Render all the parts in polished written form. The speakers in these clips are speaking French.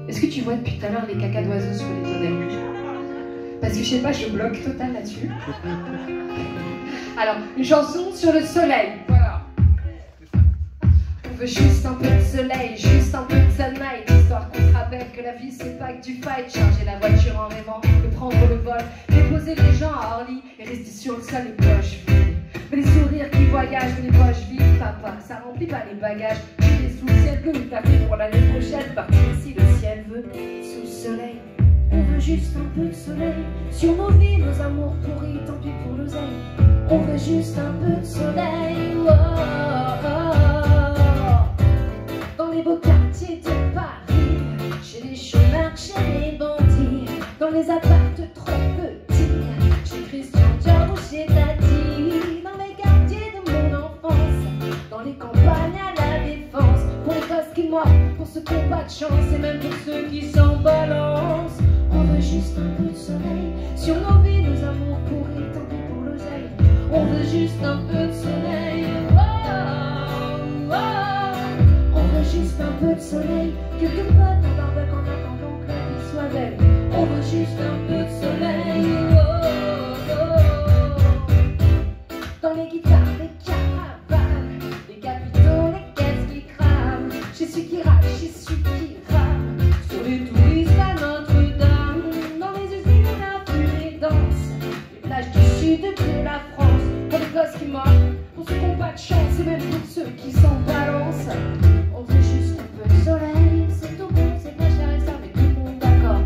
Est-ce que tu vois depuis tout à l'heure les cacas d'oiseaux sur les tonnelles? Parce que je sais pas, je bloque total là-dessus. Alors, une chanson sur le soleil, voilà. On veut juste un peu de soleil, juste un peu de sunlight, histoire qu'on se rappelle que la vie c'est pas que du fight. Charger la voiture en rêvant de prendre le vol, déposer les gens à Orly et rester sur le sol les poches vides. Mais les sourires qui voyagent, mais les poches vides, papa, ça remplit pas les bagages. Tu es sous le ciel que t'as fait pour l'année prochaine, partir si le ciel veut, sous le soleil. On veut juste un peu de soleil sur nos vies, nos amours pourris, tant pis pour l'oseille. On veut juste un peu de soleil, oh, oh, oh. Dans les beaux quartiers de Paris, chez les chômeurs, chez les bandits, dans les appartes trop petits, chez Christian Dior ou chez Tati, dans les quartiers de mon enfance, dans les campagnes à la défense, pour les gosses qui moivent, pour ceux qui n'ont pas de chance, et même pour ceux qui s'en balancent. On veut juste un peu de soleil sur nos vies, nos amours pourris, tant pis pour l'oseille. On veut juste un peu de soleil, oh, oh. On veut juste un peu de soleil, quelques potes en barbecue en attendant que la vie soit belle. On veut juste un peu de soleil, oh, oh. Dans les guitares, les caravanes, les capitaux, les caisses qui crament, chez celui qui râle, chez celui qui rame, sur les touristes à Notre-Dame, dans les usines où la fumée danse, les plages du sud de la France, pour les gosses qui mordent, pour ceux qui n'ont pas de chance et même pour ceux qui s'en balancent. On veut juste un peu de soleil, c'est tout bon, c'est pas cher et ça met tout le monde d'accord.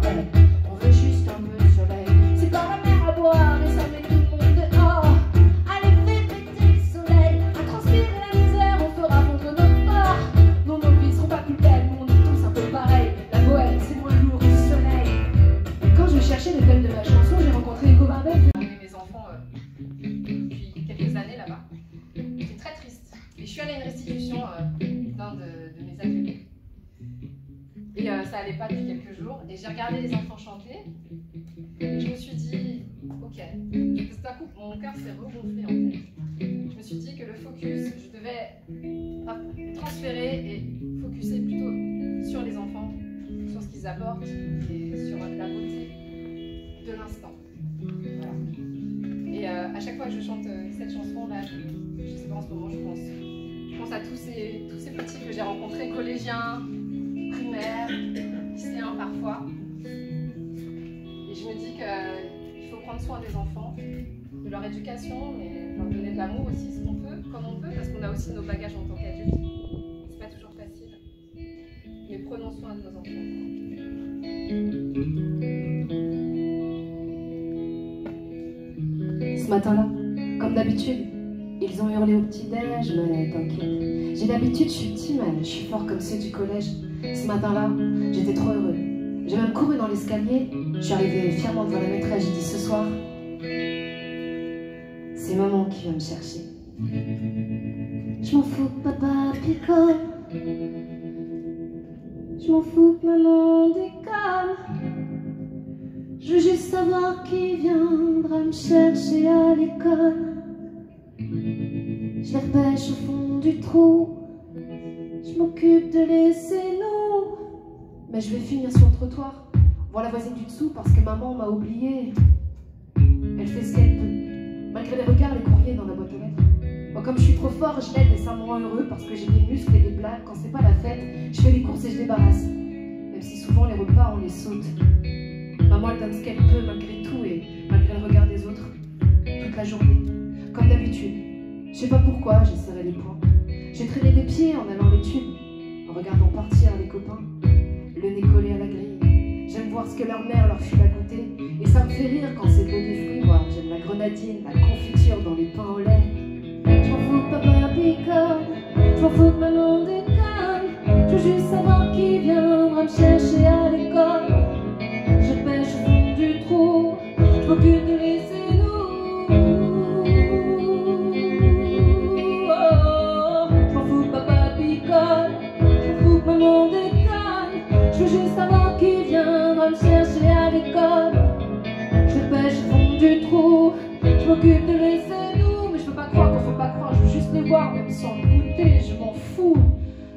On veut juste un peu de soleil, c'est pas la mer à boire et ça met tout le monde dehors. Allez, fais péter le soleil, à transpirer la misère, on fera fondre notre corps. Non, nos vies seront pas plus belles, mais on est tous un peu pareil. La bohème, c'est moins lourd que le soleil. Quand je cherchais le thème de la chanson, j'ai rencontré Hugo Barbet. Mes enfants depuis quelques années là-bas. J'étais très triste. Et je suis allée à une restitution d'un de mes adultes. Et ça allait pas depuis quelques jours. Et j'ai regardé les enfants chanter. Et je me suis dit, ok. Parce que d'un coup, mon cœur s'est regonflé en fait. Je me suis dit que le focus, je devais transférer et focuser plutôt sur les enfants, sur ce qu'ils apportent et sur la beauté de l'instant. Voilà. Et à chaque fois que je chante cette chanson-là, je sais pas, en ce moment, je pense à tous ces petits que j'ai rencontrés, collégiens, primaires, lycéens parfois. Et je me dis qu'il faut prendre soin des enfants, de leur éducation, mais leur donner de l'amour aussi, ce qu'on peut, comme on peut, parce qu'on a aussi nos bagages en tant qu'adultes. C'est pas toujours facile, mais prenons soin de nos enfants. Ce matin-là, comme d'habitude, ils ont hurlé au petit-déj, mais t'inquiète. J'ai l'habitude, je suis timide, je suis fort comme ceux du collège. Ce matin-là, j'étais trop heureux. J'ai même couru dans l'escalier, je suis arrivée fièrement devant la maîtresse, j'ai dit ce soir, c'est maman qui vient me chercher. Je m'en fous que papa picole, je m'en fous que maman déconne. Je veux juste savoir qui viendra me chercher à l'école. Je les repêche au fond du trou, je m'occupe de laisser nous. Mais je vais finir sur le trottoir, voir la voisine du dessous parce que maman m'a oublié. Elle fait ce qu'elle peut, malgré les regards, les courriers dans la boîte aux lettres. Moi, comme je suis trop fort, je l'aide et ça me rend heureux parce que j'ai des muscles et des blagues. Quand c'est pas la fête, je fais les courses et je débarrasse. Même si souvent les repas, on les saute. Maman, elle donne ce qu'elle peut malgré tout et malgré le regard des autres, toute la journée, comme d'habitude. Je sais pas pourquoi, j'ai serré les poings. J'ai traîné des pieds en allant à l'étude, en regardant partir les copains, le nez collé à la grille. J'aime voir ce que leur mère leur file à goûter, et ça me fait rire quand c'est de l'eau des fruits. Moi, j'aime la grenadine, la confiture dans les pains au lait. Je m'en fous que papa picole, je m'en fous que maman déconne. Je veux juste savoir qui viendra me chercher à l'école. Je pêche au fond du trou, je m'occupe de laisser nous. Oh, je m'en fous que papa picole, je m'en fous que maman déconne. Je veux juste savoir qui viendra me chercher à l'école. Je pêche au fond du trou, je m'occupe de laisser nous. Mais je peux pas croire qu'on faut pas croire, je veux juste les voir, même sans goûter, je m'en fous.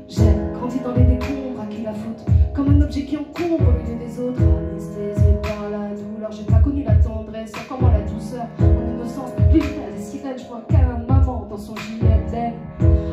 J'ai grandi dans les décombres, à qui la faute, comme un objet qui encombre au milieu des autres, anesthésié par la douleur. J'ai pas connu la tendresse, encore moins la douceur. Mon innocence, lumière des sirènes, je vois un câlin de maman dans son gilet d'aile.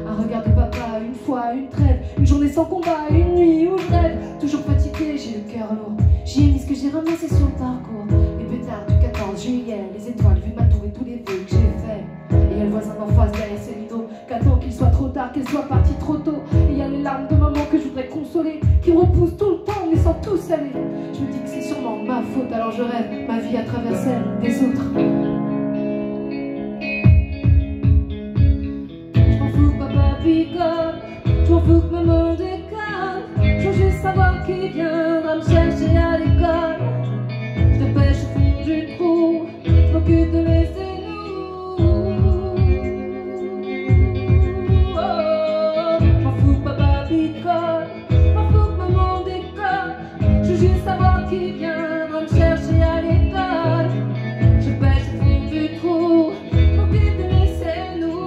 Un regard de papa, une fois, une trêve, une journée sans combat, une nuit où je rêve. Toujours fatigué, j'ai le cœur lourd. J'y ai mis ce que j'ai ramassé sur le parcours. Les pétards du 14 juillet, les étoiles, vu ma tour et tous les vœux que j'ai faits. Et y'a le voisin d'en face derrière ses rideaux, qu'attend qu'il soit trop tard, qu'elle soit partie trop tôt. Et y'a les larmes de maman que je voudrais consoler, qui me repoussent tout le temps en me laissant tout aller. Je me dis que c'est sûrement ma faute, alors je rêve ma vie à travers celle des autres. Je m'en fous que papa picole, je m'en fous que maman déconne. Je veux juste savoir qui viendra me chercher à l'école. Je te pêche au fond du trou, je m'occupe de mes ennemis. Qui viendra me chercher à l'école. Je pêche au fond du trou, m'occupe de mes nous.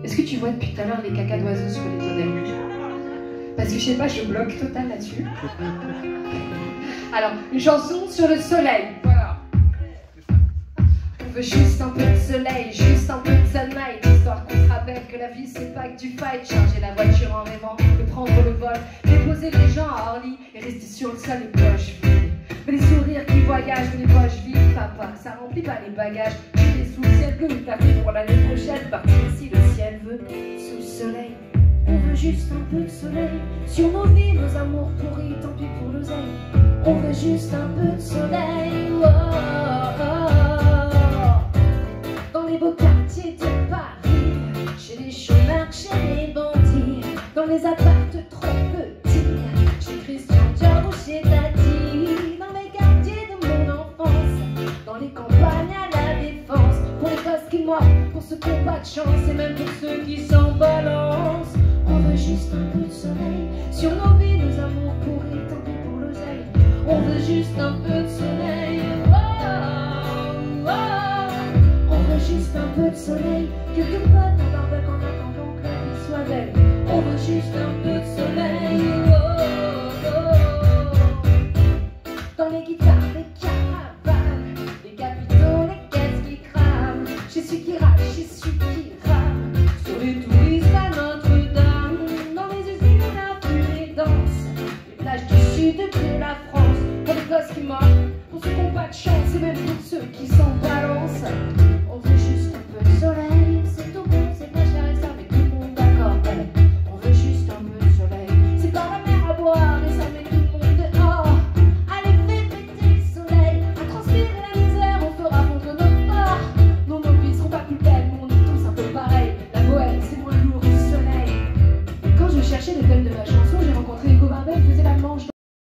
Est-ce que tu vois depuis tout à l'heure les cacas d'oiseaux sur les tonnelles? Parce que je sais pas, je bloque total là-dessus. Alors, une chanson sur le soleil, voilà. On veut juste un peu de soleil, juste un peu de sunlight, histoire qu'on se rappelle que la vie c'est pas que du fight. Charger la voiture en rêvant de prendre le vol, déposer les gens à Orly et rester sur le sol les poches vides. Mais les sourires qui voyagent, mais les poches vides, papa, ça remplit pas les bagages. Tu es sous le ciel bleu, t'as fait pour l'année prochaine, partir si le ciel veut, sous le soleil. On veut juste un peu de soleil sur nos vies, nos amours pourris, tant pis pour l'oseille. On veut juste un peu de soleil, oh, oh, oh. Dans les beaux quartiers de Paris, chez les chômeurs, chez les bandits, dans les appartes trop petits, chez Christian Dior ou chez Tati, dans les quartiers de mon enfance, dans les campagnes à la défense, pour les gosses qui moivent, pour ceux qui n'ont pas de chance et même pour ceux qui s'en balancent. On veut juste un peu de soleil sur nos vies, nos amours pourris, tant pis pour l'oseille. On veut juste un peu de soleil, oh, oh, oh. On veut juste un peu de soleil, quelques potes en barbecue en attendant que la vie soit belle. On veut juste un peu de soleil, oh, oh, oh. Dans les guitares, les caravanes, les capitaux, les caisses qui crament, chez celui qui râle, chez celui qui rame, sur les touristes à Notre-Dame, dans les usines où la fumée danse, les plages du sud de la France, pour les gosses qui mordent, pour ceux qui n'ont pas de chance et